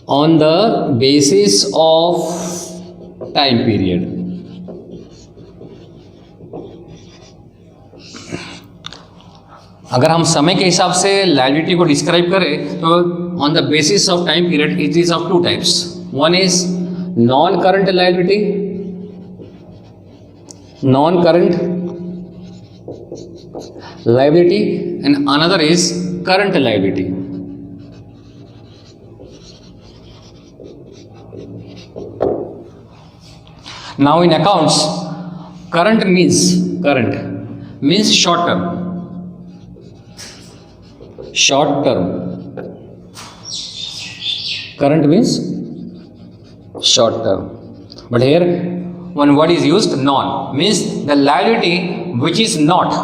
on the basis of time period. अगर हम समय के हिसाब से लायबिलिटी को डिस्क्राइब करें तो on the basis of time period it is of two types. One is non current liability, non current liability, and another is current liability. Now in accounts, current means short term. Short term. Current means short term. But here one word is used, non, means the liability which is not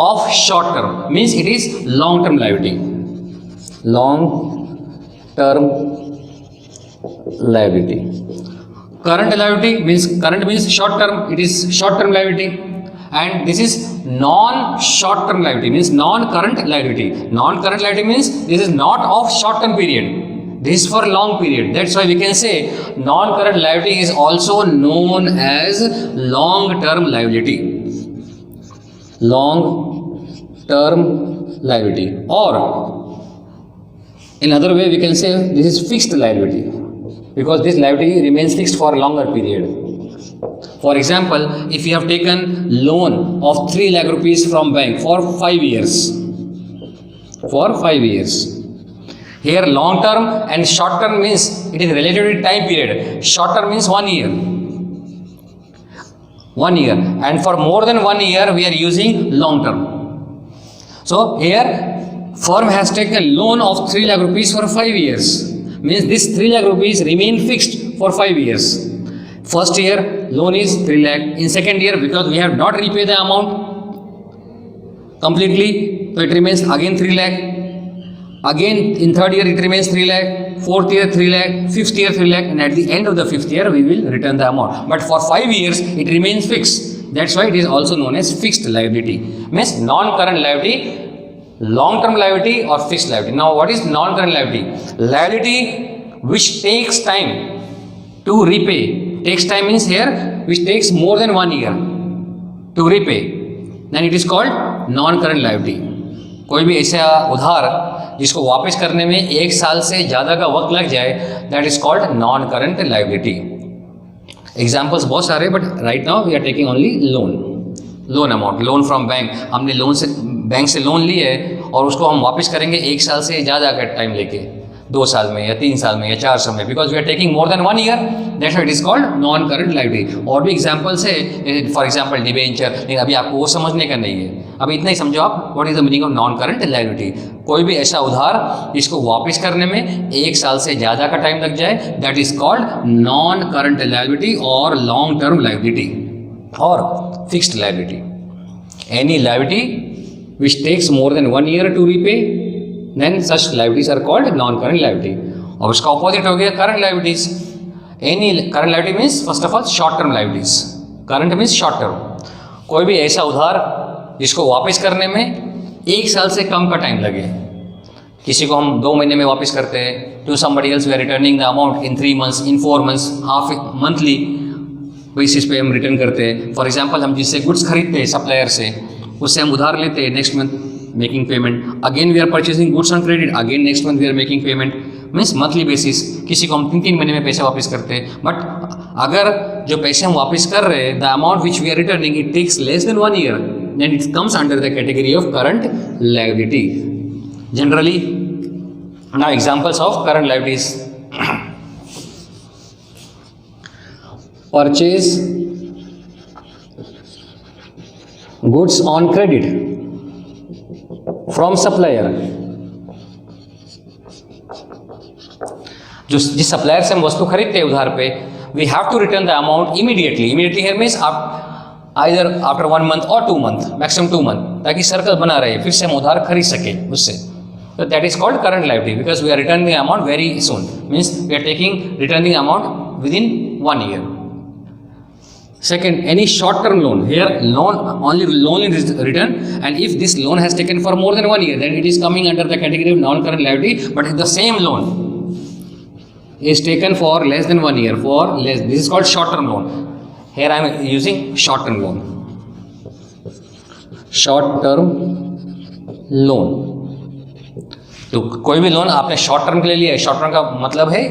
of short term, means it is long term liability. Long term liability. Current liability means short term, it is short term liability. And this is non short term liability, means non current liability. Non current liability means this is not of short term period, this is for long period. That's why we can say non current liability is also known as long term liability. Long term liability, or in other way we can say this is fixed liability, because this liability remains fixed for a longer period. For example, if you have taken loan of 3 lakh rupees from bank for 5 years, here long term and short term means it is related to time period. Short term means 1 year, and for more than 1 year we are using long term. So here firm has taken loan of 3 lakh rupees for 5 years, means this 3 lakh rupees remain fixed for 5 years. First year loan is 3 lakh, in second year because we have not repaid the amount completely, so it remains again 3 lakh, again in third year it remains 3 lakh, fourth year 3 lakh, fifth year 3 lakh, and at the end of the fifth year we will return the amount. But for 5 years it remains fixed. That's why it is also known as fixed liability. Means non-current liability, long-term liability or fixed liability. Now what is non-current liability? Liability which takes time to repay. Takes time means here which takes more than 1 year to repay. Then it is called non-current liability. कोई भी ऐसा उधार जिसको वापस करने में 1 साल से ज़्यादा का वक्त लग जाए, that is called non current liability. Examples बहुत सारे, but right now we are taking only loan amount. Loan from bank, हमने बैंक से लोन ली है और उसको हम वापस करेंगे 1 साल से ज़्यादा का टाइम लेके, 2 साल में या 3 साल में या 4 साल में, because we are taking more than 1 year, that's why it is called non current liability. और भी एग्जाम्पल्स है, फॉर एग्जाम्पल डिबेंचर, लेकिन अभी आपको वो समझने का नहीं है. अभी इतना ही समझो आप what is the meaning of non current liability. कोई भी ऐसा उधार जिसको वापस करने में 1 साल से ज़्यादा का टाइम लग जाए, that is called non current liability और लॉन्ग टर्म लायबिलिटी और fixed liability. Any liability which takes more than 1 year to repay, then such liabilities are called non-current liability. और उसका opposite हो गया current liabilities. Any current liability means first of all short-term liabilities. Current means short-term. कोई भी ऐसा उधार जिसको वापस करने में 1 साल से कम का टाइम लगे. किसी को हम 2 महीने में वापस करते हैं, to somebody else we are returning the amount in 3 months, in 4 months, half monthly basis पे हम रिटर्न करते हैं. फॉर एग्जाम्पल हम जिससे गुड्स खरीदते हैं सप्लायर से, उससे हम उधार लेते हैं, next month making payment, again we are purchasing goods on credit, again next month we are making payment, means monthly basis. किसी को हम 3-3 महीने में पैसे वापस करते हैं, बट अगर जो पैसे हम वापस कर रहे हैं, the amount which we are returning it takes less than 1 year, then it comes under the category of current liability. Generally now examples of current liabilities. Purchase goods on credit from supplier. जिस supplier से हम वस्तु खरीदते हैं उधार पे, we have to return the amount immediately. Immediately here means आप either after 1 month और 2 मंथ, मैक्सिमम 2 मंथ, ताकि सर्कल बना रहे, फिर से हम उधार खरीद सके उससे. So that is called current liability because we are returning the amount very soon. Means we are returning the amount within 1 year. Second, any short-term loan. Here, loan is written, and if this loan has taken for more than 1 year, then it is coming under the category of non-current liability. But if the same loan is taken for less than 1 year, for less, this is called short term loan. Here I am using short term loan. Short term loan. तो कोई भी loan आपने short term के लिए लिया है, short term का मतलब है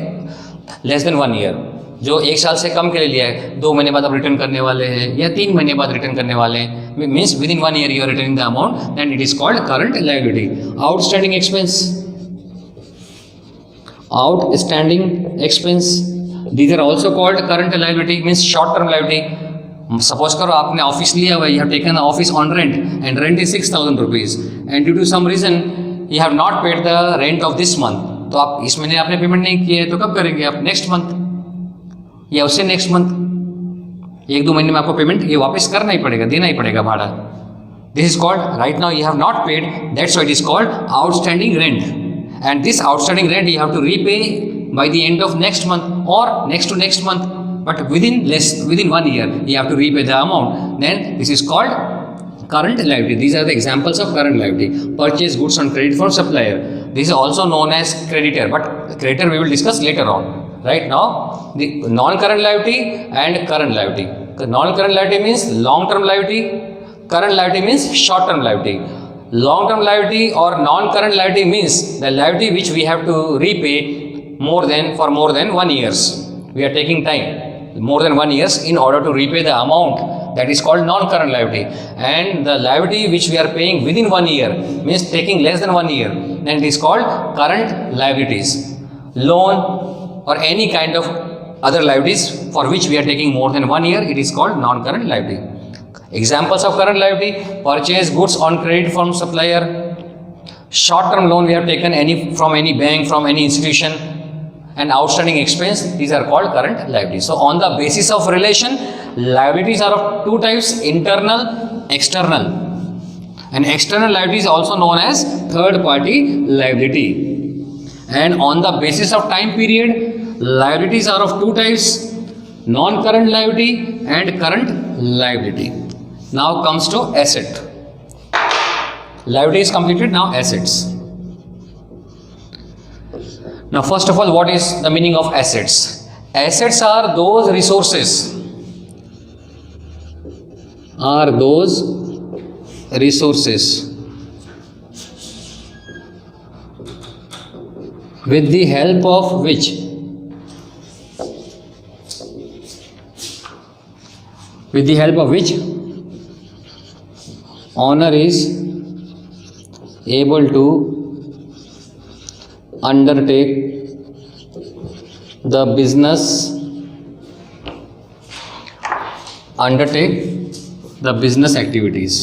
लेस देन 1 ईयर, जो 1 साल से कम के लिए लिया है, 2 महीने बाद आप रिटर्न करने वाले हैं या 3 महीने बाद रिटर्न करने वाले हैं, means within 1 year you are returning the amount, then it is called current liability. Outstanding expense, outstanding expense, these are also called current liability, means short term liability. Suppose करो आपने office लिया हुआ है, you have taken the office on rent and rent is 6,000 rupees and due to some reason you have not paid the rent of this month, तो आप इस महीने आपने पेमेंट नहीं किया है, तो कब करेंगे आप? नेक्स्ट मंथ या उससे नेक्स्ट मंथ, 1-2 महीने में आपको पेमेंट ये वापस करना ही पड़ेगा, देना ही पड़ेगा भाड़ा. This is called, right now you have not paid, that's why it is called outstanding rent. And this outstanding rent you have to repay by the end of next month or next to next month, but within 1 year you have to repay the amount. Then this is called current liability. These are the examples of current liability. Purchase goods on credit from supplier. This is also known as creditor, but creditor we will discuss later on. Right now, the non-current liability and current liability. Non-current liability means long-term liability. Current liability means short-term liability. Long-term liability or non-current liability means the liability which we have to repay for more than 1 years. We are taking time, more than 1 years in order to repay the amount. That is called non-current liability. And the liability which we are paying within 1 year means taking less than 1 year. Then it is called current liabilities. Loan or any kind of other liabilities for which we are taking more than 1 year, it is called non-current liability. Examples of current liability: purchase goods on credit from supplier, short term loan we have taken from any bank, from any institution, and outstanding expense, these are called current liabilities. So on the basis of relation, liabilities are of two types: internal, external. And external liability is also known as third party liability. And on the basis of time period, liabilities are of two types: non-current liability and current liability. Now comes to asset. Liability is completed, now assets. Now first of all, what is the meaning of assets? Assets are those resources with the help of which owner is able to undertake the business activities.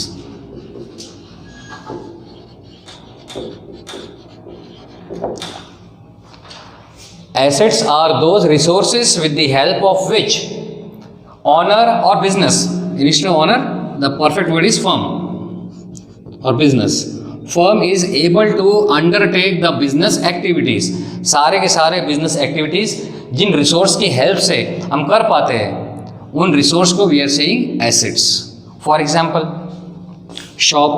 Assets are those resources with the help of which owner or business, initial owner, the perfect word is firm or business, firm is able to undertake the business activities. सारे के सारे business activities जिन resource की help से हम कर पाते हैं, उन रिसोर्स को we are saying assets. For example, shop,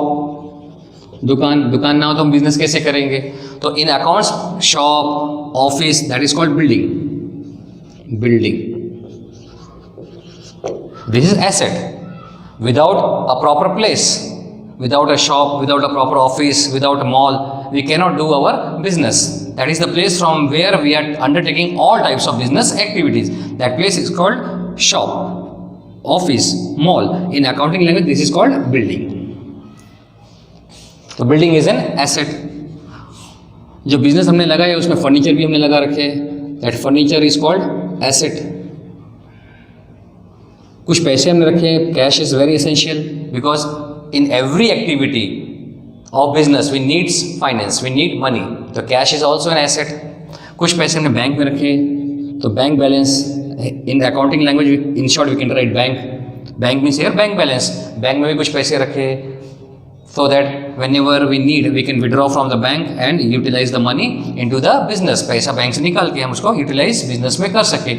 दुकान ना हो तो हम बिजनेस कैसे करेंगे? तो in accounts shop, office, that is called building. This is asset. Without a proper place, without a shop, without a proper office, without a mall, we cannot do our business. That is the place from where we are undertaking all types of business activities. That place is called shop, office, mall. In accounting language, this is called building. तो building is an asset. जो business हमने लगाया उसमें furniture भी हमने लगा रखे हैं, that furniture is called asset. कुछ पैसे हमने रखे हैं, cash is very essential because in every activity of business we needs finance, we need money, तो cash is also an asset. कुछ पैसे हमने बैंक में रखे हैं, तो bank balance, in accounting language in short we can write bank. Bank means here bank balance. Bank में भी कुछ पैसे रखे so that whenever we need we can withdraw from the bank and utilize the money into the business. पैसा bank से निकाल के हम उसको यूटिलाइज बिजनेस में कर सके.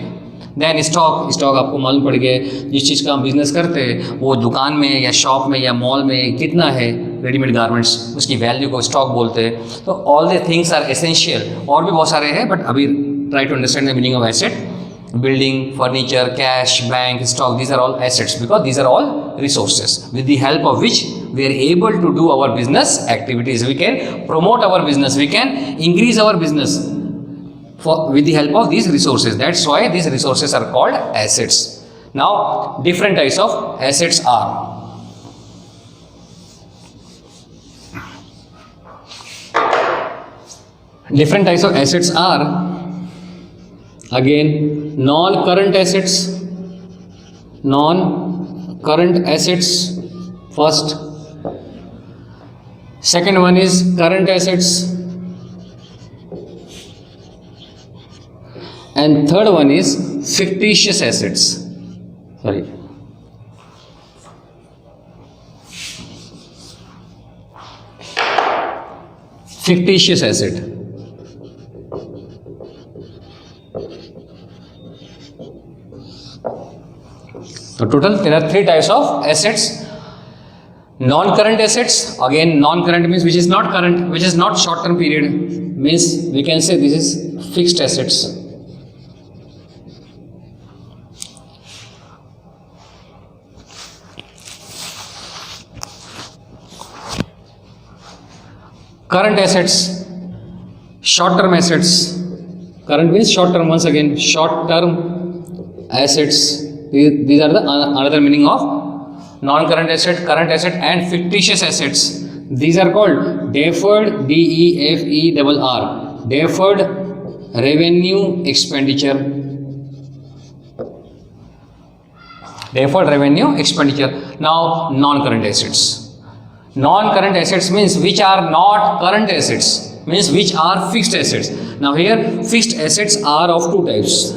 देन स्टॉक आपको मालूम पड़ गया जिस चीज़ का हम बिजनेस करते हैं वो दुकान में या शॉप में या मॉल में कितना है, रेडीमेड गारमेंट्स, उसकी वैल्यू को स्टॉक बोलते हैं. तो all the things are essential. और भी बहुत सारे हैं बट अभी try to understand the meaning of asset. Building, furniture, cash, bank, stock, these are all assets because these are all resources with the help of which we are able to do our business activities. We can promote our business, we can increase our business with the help of these resources. That's why these resources are called assets. Now, different types of assets are. Different types of assets are, again, non-current assets. Non-current assets first. Second one is current assets. And third one is fictitious assets. Sorry. Fictitious asset. So total there are three types of assets. Non-current assets, again non-current means which is not current, which is not short-term period, means we can say this is fixed assets. Current assets, short-term assets. Current means short-term, once again short-term assets. These are the another meaning of non-current asset, current asset and fictitious assets. These are called deferred, DEFERR, deferred revenue expenditure. Deferred revenue expenditure. Now, non-current assets. Non-current assets means which are not current assets, means which are fixed assets. Now here fixed assets are of two types.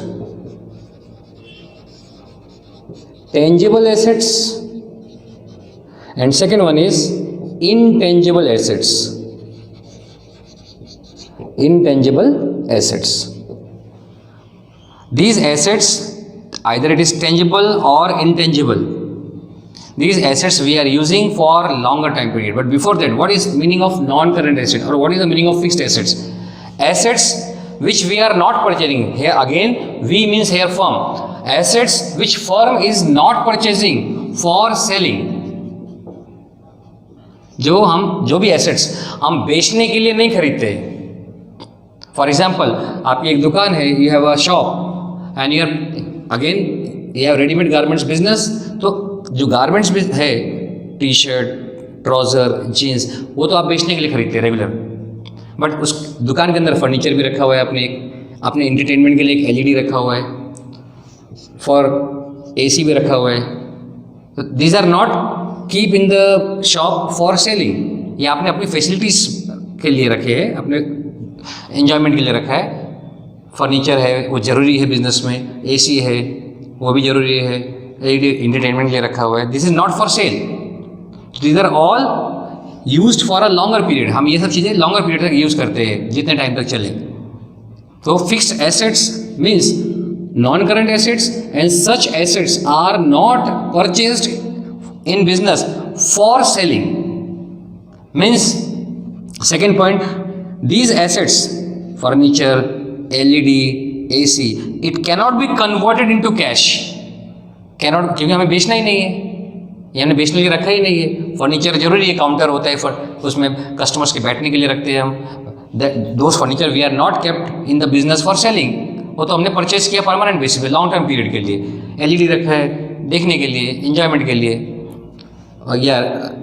Tangible assets and second one is intangible assets. Intangible assets. These assets, either it is tangible or intangible. These assets we are using for longer time period. But before that, what is meaning of non-current asset or what is the meaning of fixed assets? Assets which we are not purchasing. Here again, we means here firm. Assets which firm is not purchasing for selling. जो भी assets हम बेचने के लिए नहीं खरीदते. For example, आपकी एक दुकान है, you have a shop and you have ready-made garments business. तो जो गारमेंट्स भी है, टी शर्ट, ट्राउज़र, जीन्स, वो तो आप बेचने के लिए खरीदते हैं रेगुलर. बट उस दुकान के अंदर फर्नीचर भी रखा हुआ है, अपने एंटरटेनमेंट के लिए एक एलईडी रखा हुआ है, फॉर एसी भी रखा हुआ है. तो these are not keep in the shop for selling. ये आपने अपनी फैसिलिटीज़ के लिए रखे हैं, अपने एंजॉयमेंट के लिए रखा है. फर्नीचर है वो ज़रूरी है बिजनेस में, एसी है वो भी ज़रूरी है, एंटरटेनमेंट के लिए रखा हुआ है. This is not for sale. These are all used for a longer period. हम ये सब चीज़ें लॉन्गर पीरियड तक यूज़ करते हैं, जितने टाइम तक चले. तो fixed assets means non current assets and such assets are not purchased in business for selling. Means second point, these assets, furniture, LED, AC, it cannot be converted into cash. Cannot, क्योंकि हमें बेचना ही नहीं है, ये हमने बेचने के लिए रखा ही नहीं है. फर्नीचर जरूरी है, काउंटर होता है, उसमें कस्टमर्स के बैठने के लिए रखते हैं हम. Those furniture we are not kept in the business for selling. वो तो हमने परचेज किया परमानेंट बेसिस पे, लॉन्ग टर्म पीरियड के लिए. LED रखा है देखने के लिए, एंजॉयमेंट के लिए, या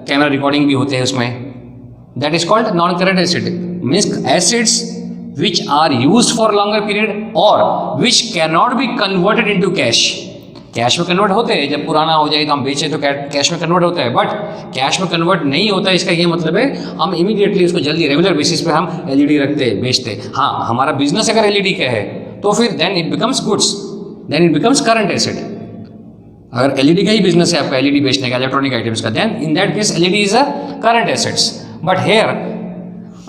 कैमरा रिकॉर्डिंग भी होते हैं उसमें. That is called non current asset. Means assets which are used for longer period or which cannot be converted into cash. Cash में कन्वर्ट होते हैं, जब पुराना हो जाए तो हम बेचें तो कैश में कन्वर्ट होता है. बट कैश में कन्वर्ट नहीं होता है, इसका ये मतलब है हम इमीडिएटली उसको जल्दी रेगुलर बेसिस पे हम LED रखते हैं, बेचते हैं. हाँ, हमारा बिजनेस अगर LED का है तो फिर then it becomes goods, then it becomes current asset. अगर LED का ही बिजनेस है आपका, LED बेचने का, इलेक्ट्रॉनिक आइटम्स का, then in that case LED is a current assets. But here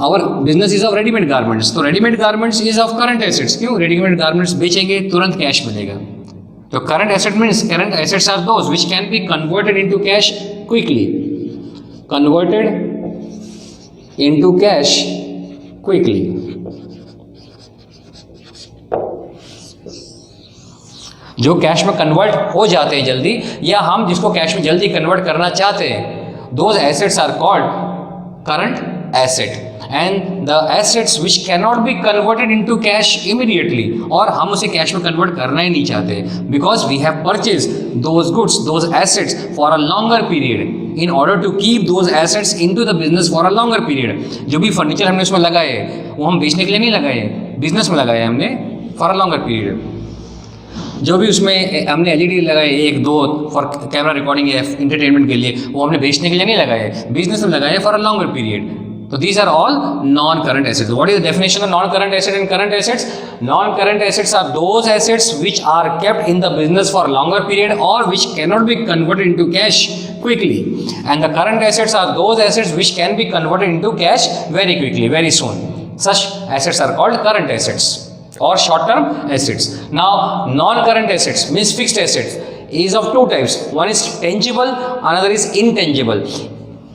our business is of ready-made garments, तो ready-made garments is of current assets. क्यों? ready-made garments बेचेंगे तुरंत कैश मिलेगा. तो current asset means current assets are those which can be converted into cash quickly. Converted into cash quickly. जो cash में convert हो जाते हैं जल्दी, या हम जिसको कैश में जल्दी कन्वर्ट करना चाहते हैं, those assets are called current asset. And the assets which cannot be converted into cash immediately, और हम उसे कैश में कन्वर्ट करना ही नहीं चाहते, because we have purchase those goods, those assets for a longer period, in order to keep those assets into the business for a longer period. जो भी फर्नीचर हमने उसमें लगाए वो हम बेचने के लिए नहीं लगाए, बिजनेस में लगाए हमने फॉर अ लॉन्गर पीरियड. जो भी उसमें हमने एलईडी लगाए, एक दो फॉर कैमरा रिकॉर्डिंग या एंटरटेनमेंट के लिए, वो हमने बेचने के लिए नहीं लगाए, बिजनेस में लगाए for a longer period. So these are all non-current assets. What is the definition of non-current asset and current assets? Non-current assets are those assets which are kept in the business for longer period or which cannot be converted into cash quickly. And the current assets are those assets which can be converted into cash very quickly, very soon. Such assets are called current assets or short-term assets. Now, non-current assets means fixed assets is of two types. One is tangible, another is intangible.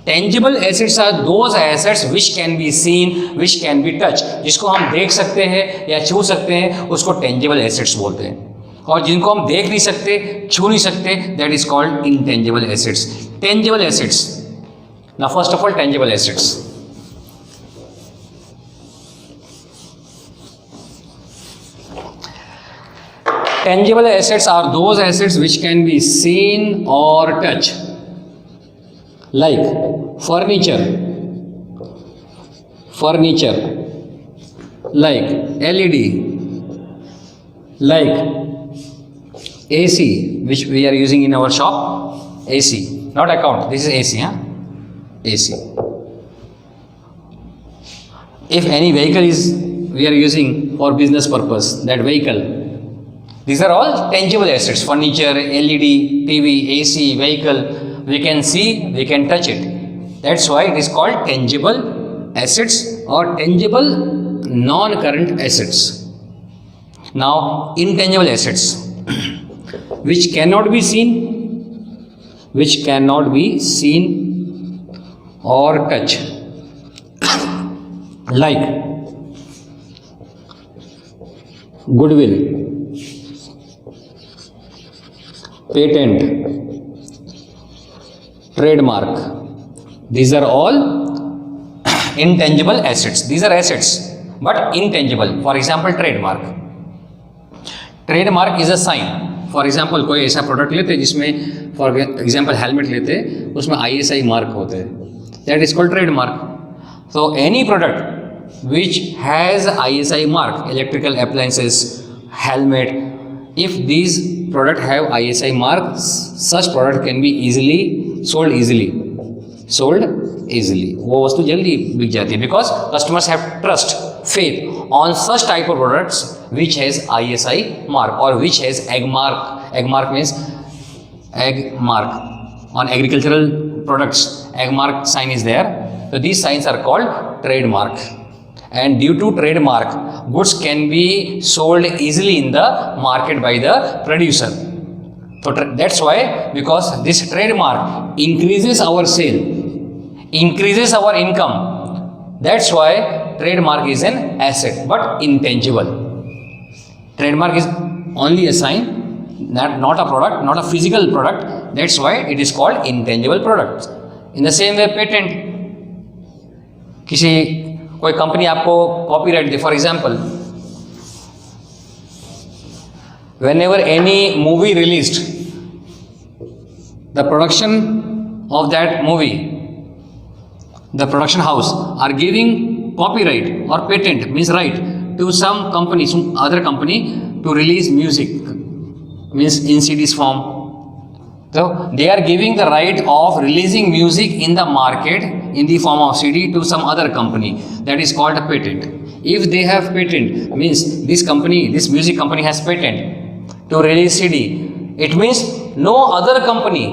Tangible assets are those assets which can be seen, which can be touch. जिसको हम देख सकते हैं या छू सकते हैं उसको टेंजिबल एसेट्स बोलते हैं, और जिनको हम देख नहीं सकते, छू नहीं सकते, that is called intangible assets. Tangible assets, now first of all tangible assets. Tangible assets are those assets which can be seen or touched, like furniture, like LED, like AC, which we are using in our shop. AC, not account, this is AC, huh? AC. If any vehicle is we are using for business purpose, that vehicle, these are all tangible assets. Furniture, LED, TV, AC, vehicle, we can see, we can touch it. That's why it is called tangible assets or tangible non-current assets. Now, intangible assets, which cannot be seen or touch, like goodwill, patent, trademark. These are all intangible assets. These are assets but intangible. For example, trademark. Trademark is a sign. For example, कोई ऐसा product लेते हैं जिसमें for example helmet लेते हैं, उसमें ISI mark होते हैं, that is called trademark. So any product which has ISI mark, electrical appliances, helmet, if these product have ISI mark, such product can be sold easily. वो वस्तु जल्दी बिक जाती है, because customers have trust, faith on such type of products which has ISI mark or which has egg mark. Egg mark means egg mark on agricultural products. Egg mark sign is there. So these signs are called trademark. And due to trademark, goods can be sold easily in the market by the producer. So that's why, because this trademark increases our sale, increases our income. That's why trademark is an asset but intangible. Trademark is only a sign, not a product, not a physical product. That's why it is called intangible products. In the same way, patent. कोई company आपको copyright they, for example whenever any movie released, the production of that movie, the production house are giving copyright or patent, means right, to some company, some other company to release music, means in CDs form. So they are giving the right of releasing music in the market in the form of CD to some other company. That is called a patent. If they have patent, means this company, this music company has patent to release CD. It means no other company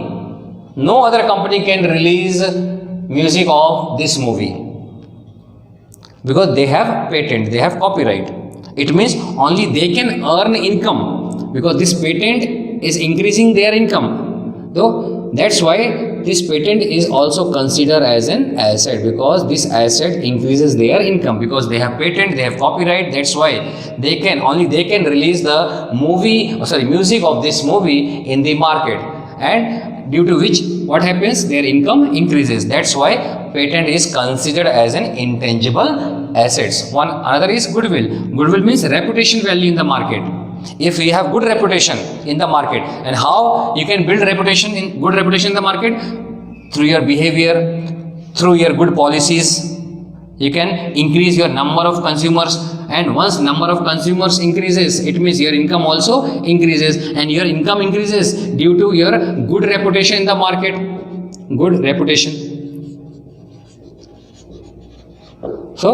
can release music of this movie, because they have patent, they have copyright. It means only they can earn income, because this patent is increasing their income. So that's why this patent is also considered as an asset, because this asset increases their income, because they have patent, they have copyright. That's why they can release the music of this movie in the market, and due to which what happens, their income increases. That's why patent is considered as an intangible assets. Another is goodwill. Goodwill means reputation value in the market. If we have good reputation in the market, and how you can build good reputation in the market? Through your behavior, through your good policies. You can increase your number of consumers, and once number of consumers increases, it means your income also increases, and your income increases due to your good reputation in the market. Good reputation. So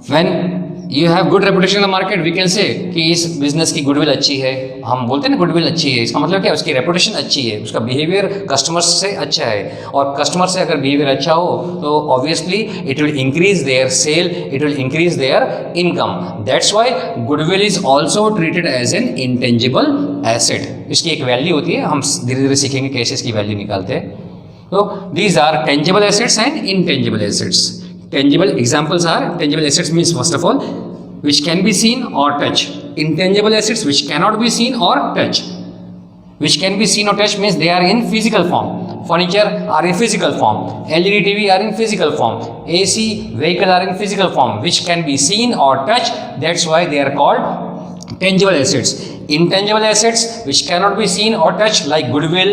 when you have good reputation in the market, we can say कि इस business की goodwill अच्छी है. हम बोलते हैं ना goodwill अच्छी है, इसका मतलब क्या है? उसकी रेपुटेशन अच्छी है, उसका बिहेवियर कस्टमर्स से अच्छा है, और कस्टमर से अगर बिहेवियर अच्छा हो तो obviously it will increase their sale, it will increase their income. That's why goodwill is also treated as an intangible asset. इसकी एक वैल्यू होती है, हम धीरे धीरे सीखेंगे कैसे इसकी वैल्यू निकालते हैं. तो these are tangible assets and intangible assets. Tangible examples are, tangible assets means first of all which can be seen or touch. Intangible assets which cannot be seen or touch. Which can be seen or touch means they are in physical form. Furniture are in physical form. LED TV are in physical form. AC vehicle are in physical form, which can be seen or touched. That's why they are called tangible assets. Intangible assets which cannot be seen or touched, like goodwill,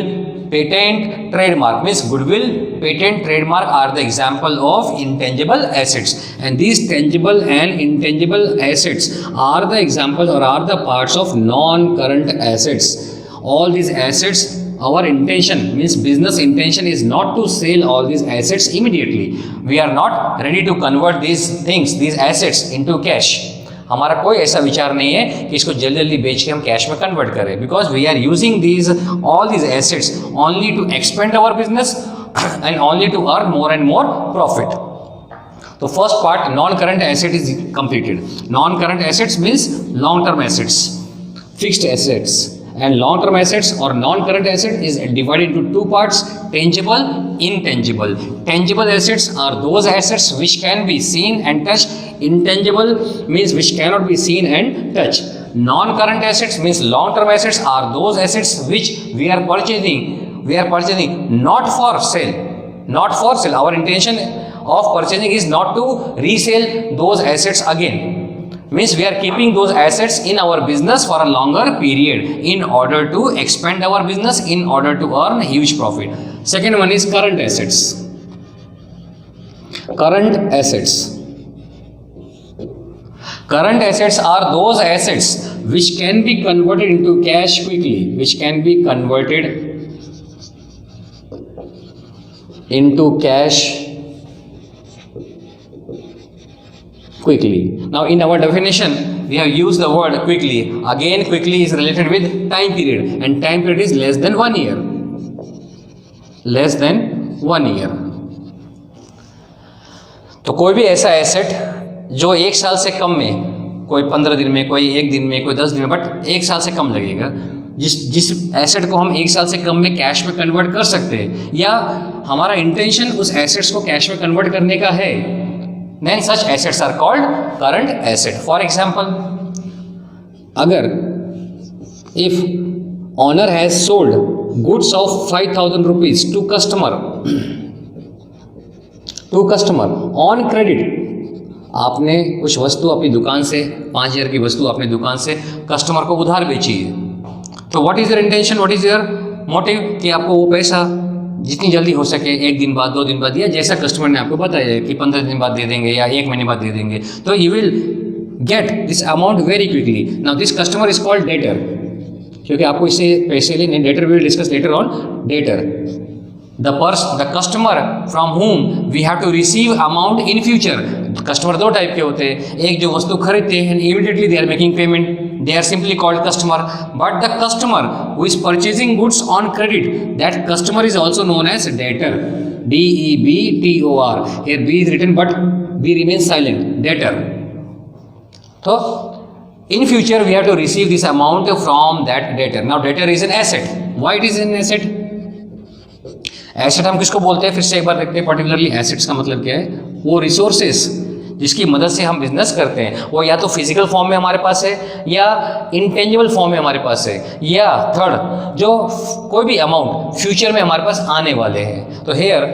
patent, trademark, means goodwill, patent, trademark are the example of intangible assets. And these tangible and intangible assets are the example or are the parts of non-current assets. All these assets, our intention means business intention is not to sell all these assets immediately. We are not ready to convert these things, these assets into cash. हमारा कोई ऐसा विचार नहीं है कि इसको जल्दी जल्दी बेच के हम कैश में कन्वर्ट करें, because we are using all these assets only to expand our business and only to earn more and more profit. तो first part non current asset is completed. Non current assets means long term assets, fixed assets. And long-term assets or non-current asset is divided into two parts: tangible, intangible. Tangible assets are those assets which can be seen and touched. Intangible means which cannot be seen and touched. Non-current assets means long-term assets are those assets which we are purchasing. We are purchasing not for sale. Not for sale. Our intention of purchasing is not to resell those assets again. Means we are keeping those assets in our business for a longer period in order to expand our business, in order to earn huge profit. Second one is current assets. Current assets. Current assets are those assets which can be converted into cash quickly, which can be converted into cash quickly. Now in our definition we have used the word quickly. Again, quickly is related with time period, and time period is less than 1 year. Less than 1 year. तो कोई भी ऐसा asset जो 1 साल से कम में, कोई 15 दिन में, कोई 1 दिन में, कोई 10 दिन में, बट 1 साल से कम लगेगा, जिस एसेट को हम 1 साल से कम में कैश में कन्वर्ट कर सकते हैं, या हमारा इंटेंशन उस एसेट्स को कैश में कन्वर्ट करने का है, then such assets are called current asset. For example, अगर if owner has sold goods of 5,000 rupees to customer on credit, आपने कुछ वस्तु अपनी दुकान से, 5,000 की वस्तु अपनी दुकान से कस्टमर को उधार बेची है, तो what is your intention, what is your motive, कि आपको वो पैसा जितनी जल्दी हो सके, 1 दिन बाद, 2 दिन बाद, या जैसा कस्टमर ने आपको बताया कि 15 दिन बाद दे देंगे या 1 महीने बाद दे देंगे, तो you will get this amount very quickly. Now this customer is called debtor, क्योंकि आपको इससे पैसे लेने. Debtor will discuss later on. Debtor the customer from whom we have to receive amount in future. Customer 2 type के होते हैं. एक जो वस्तु खरीदते हैं immediately they are making payment, they are simply called customer. But the customer who is purchasing goods on credit, that customer is also known as debtor. DEBTOR. Here B is written but B remains silent. Debtor. So in future we have to receive this amount from that debtor. Now debtor is an asset. Why it is an asset? Asset हम किसको बोलते हैं, फिर से एक बार देखते हैं particularly assets का मतलब क्या है। वो रिसोर्सेस जिसकी मदद से हम बिजनेस करते हैं, वो या तो फिजिकल फॉर्म में हमारे पास है या इंटेंजिबल फॉर्म में हमारे पास है, या थर्ड जो कोई भी अमाउंट फ्यूचर में हमारे पास आने वाले हैं। तो here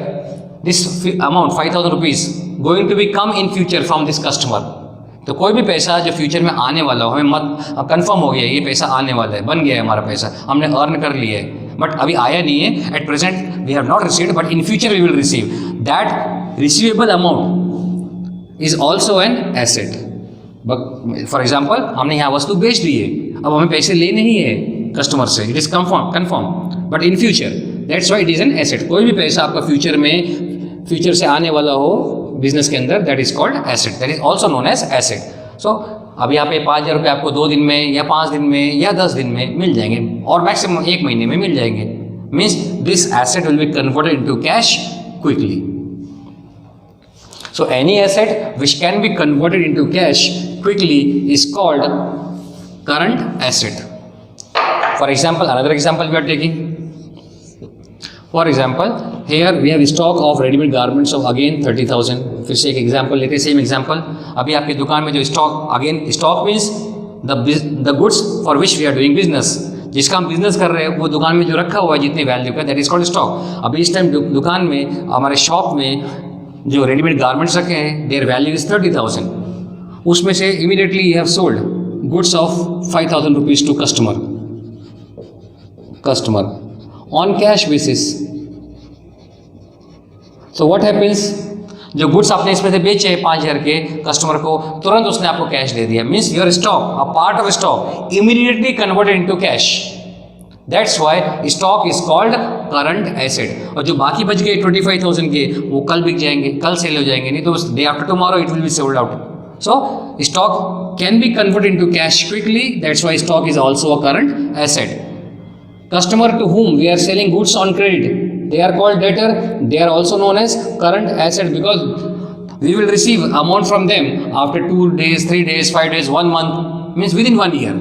this amount 5,000 rupees going to be come in future from this customer. तो कोई भी पैसा जो फ्यूचर में आने वाला हो, हमें मत कंफर्म हो गया ये पैसा आने वाला है, बन गया है हमारा पैसा, हमने अर्न कर लिया है, बट अभी आया नहीं है, at present we have not received, but in future we will receive that receivable amount is also an asset. For example हमने यहाँ वस्तु बेच दी है, अब हमें पैसे लेने ही है कस्टमर से, it is confirm, but in future that's why it is an asset. कोई भी पैसा आपका फ्यूचर से आने वाला हो बिजनेस के अंदर, that is called asset, that is also known as asset. सो अब यहाँ पे 5,000 रुपये आपको 2 दिन में या 5 दिन में या 10 दिन में मिल जाएंगे, और मैक्सिमम 1 महीने में मिल जाएंगे। Means this asset will be converted into cash quickly. So any asset which can be converted into cash quickly is called current asset. For example, another example we are taking. For example, here we have stock of ready-made garments of again 30,000. फिर से एक example लेते हैं, same example. अभी आपकी दुकान में जो stock, again stock means the goods for which we are doing business, जिसका हम बिजनेस कर रहे हैं वो दुकान में जो रखा हुआ है जितनी वैल्यू का, दैट इज कॉल्ड स्टॉक। अभी इस टाइम दुकान में हमारे शॉप में जो रेडीमेड गारमेंट्स रखे हैं, देयर वैल्यू इज 30,000। उसमें से immediately you have sold goods of 5,000 rupees to customer on cash basis. So what happens, जो गुड्स आपने इसमें से बेचे 5,000 के कस्टमर को, तुरंत उसने आपको कैश दे दिया। Means your stock, a part of stock immediately converted into cash. That's why stock is called current asset. और जो बाकी बच गए 25,000 के, वो कल बिक जाएंगे, कल सेल हो जाएंगे, नहीं तो day after tomorrow it will be sold out. So stock can be converted into cash quickly, that's why stock is also a current asset. Customer to whom we are selling goods on credit, they are called debtor, they are also known as current asset, because we will receive amount from them after 2 days, 3 days, 5 days, 1 month, means within 1 year.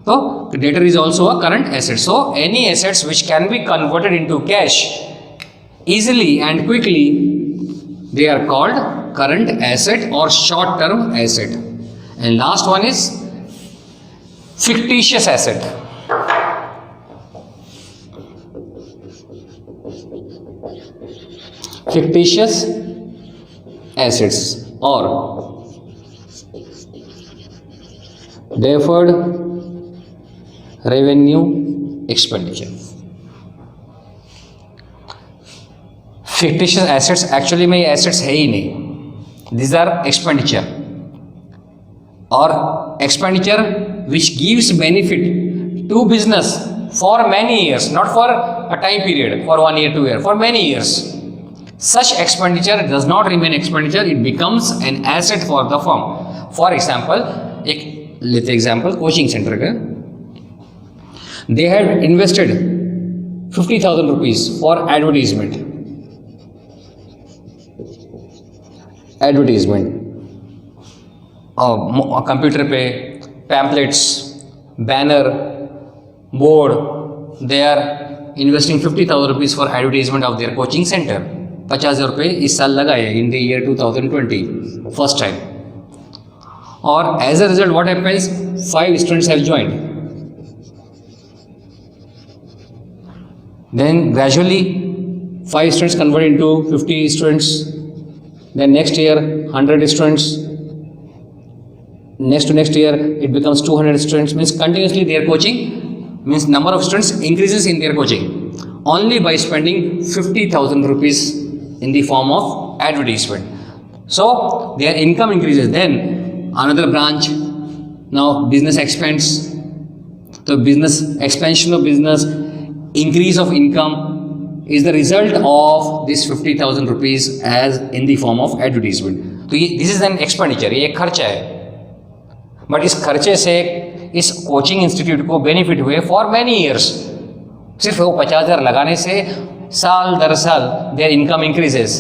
So debtor is also a current asset. So any assets which can be converted into cash easily and quickly, they are called current asset or short term asset. And last one is fictitious asset. Fictitious assets or deferred revenue expenditure. Fictitious assets actually में ये assets है ही नहीं, these are expenditure or expenditure which gives benefit to business for many years, not for a time period, for 1 year, 2 year, for many years. Such expenditure does not remain expenditure, it becomes an asset for the firm. For example, एक लेते example coaching centre का, they had invested 50,000 rupees for advertisement, computer पे pamphlets, banner, board, they are investing 50,000 rupees for advertisement of their coaching center. 50,000 रुपये इस साल लगाए in the year 2020 first time, और as a result what happens, 5 students have joined. Then gradually 5 students convert into 50 students, then next year 100 students, next to next year it becomes 200 students, means continuously their coaching, means number of students increases in their coaching only by spending 50,000 rupees in the form of advertisement. So their income increases. Then another branch, now business expands. So business expansion of business, increase of income is the result of this 50,000 rupees as in the form of advertisement. तो ये this is an expenditure, ये एक खर्चा है, but इस खर्चे से इस कोचिंग इंस्टीट्यूट को बेनिफिट हुए फॉर मैनी ईयर्स। सिर्फ वो 50,000 लगाने से साल दर साल there income increases,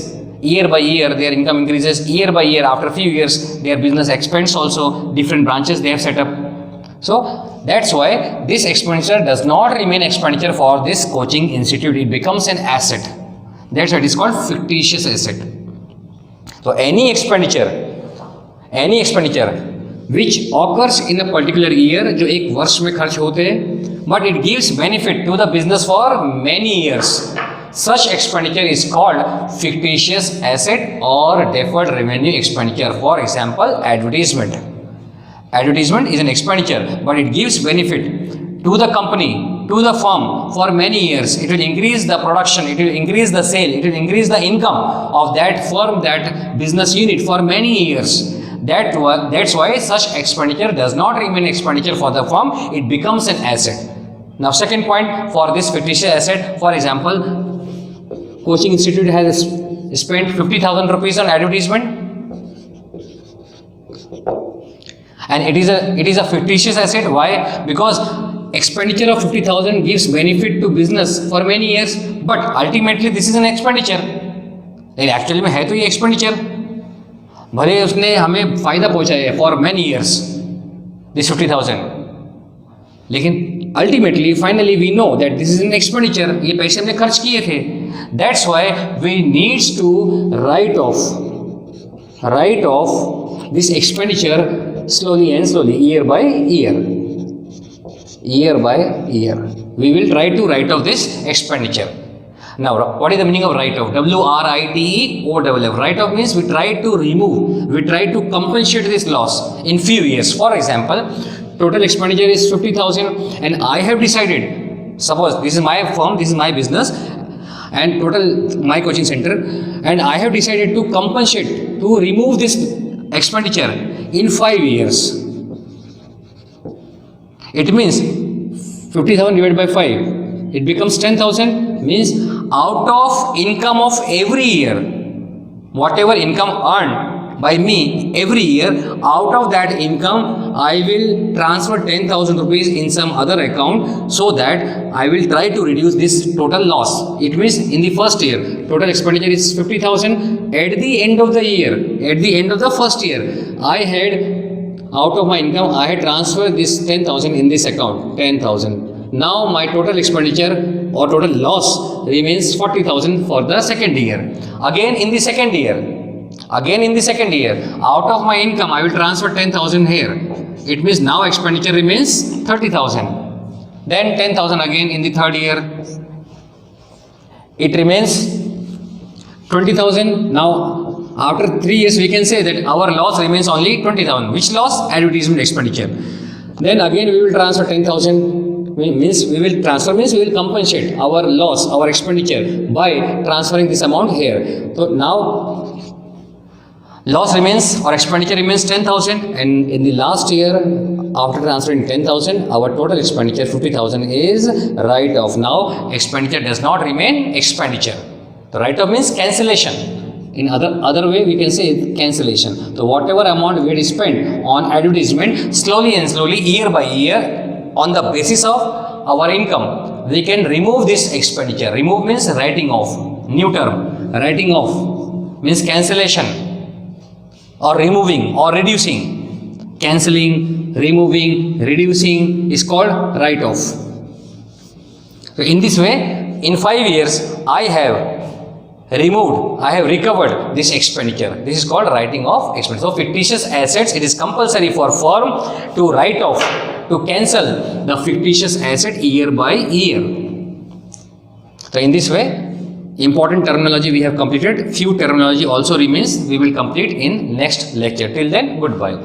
year by year their income increases, year by year after few years their business expands also, different branches they have set up. So That's why this expenditure does not remain expenditure for this coaching institute. It becomes an asset. That's why it is called fictitious asset. So any expenditure which occurs in a particular year, जो एक वर्ष में खर्च होते हैं, but it gives benefit to the business for many years. Such expenditure is called fictitious asset or deferred revenue expenditure. For example, advertisement. Advertisement is an expenditure, but it gives benefit to the company, to the firm for many years. It will increase the production, it will increase the sale, it will increase the income of that firm, that business unit for many years. That's why such expenditure does not remain expenditure for the firm, it becomes an asset. Now second point for this fictitious asset, for example, coaching institute has spent 50,000 rupees on advertisement, and it is a fictitious asset. Why? Because expenditure of 50,000 gives benefit to business for many years, but ultimately this is an expenditure. लेकिन actually में है तो ये expenditure, भले उसने हमें फ़ायदा पहुंचाया फॉर मैनी ईयर्स दिस 50,000, लेकिन ultimately finally we know that this is an expenditure, ये पैसे हमने खर्च किए थे. That's why we needs to write off this expenditure slowly and slowly, year by year. We will try to write off this expenditure. Now, what is the meaning of write off? WRITEOFF. Write off means we try to remove, we try to compensate this loss in few years. For example, total expenditure is 50,000 and I have decided, suppose this is my firm, this is my business and total my coaching center, and I have decided to compensate, to remove this expenditure in 5 years. It means 50,000 divided by 5, it becomes 10,000, means out of income of every year, whatever income earned by me every year, out of that income I will transfer 10,000 rupees in some other account, so that I will try to reduce this total loss. It means in the first year total expenditure is 50,000. At the end of the year, at the end of the first year, I had, out of my income I had transferred this 10,000 in this account, 10,000. Now my total expenditure or total loss remains 40,000 for the second year. Again in the second year, out of my income I will transfer 10,000 here. It means now expenditure remains 30,000. Then 10,000 again in the third year. It remains 20,000. Now after 3 years we can say that our loss remains only 20,000. Which loss? Advertisement expenditure. Then again we will transfer 10,000. Means we will compensate our loss, our expenditure by transferring this amount here. So now loss remains or expenditure remains 10,000, and in the last year after transferring 10,000 our total expenditure 50,000 is write off. Now expenditure does not remain expenditure. The write off means cancellation. In other way we can say cancellation. So whatever amount we had spent on advertisement, slowly and slowly, year by year, on the basis of our income, we can remove this expenditure. Remove means writing off. New term. Writing off means cancellation or removing or reducing. Cancelling, removing, reducing is called write off. So in this way, in 5 years, I have recovered this expenditure. This is called writing off expenditure. So fictitious assets, it is compulsory for firm to write off, to cancel the fictitious asset year by year. So in this way, important terminology we have completed. Few terminology also remains. We will complete in next lecture. Till then, goodbye.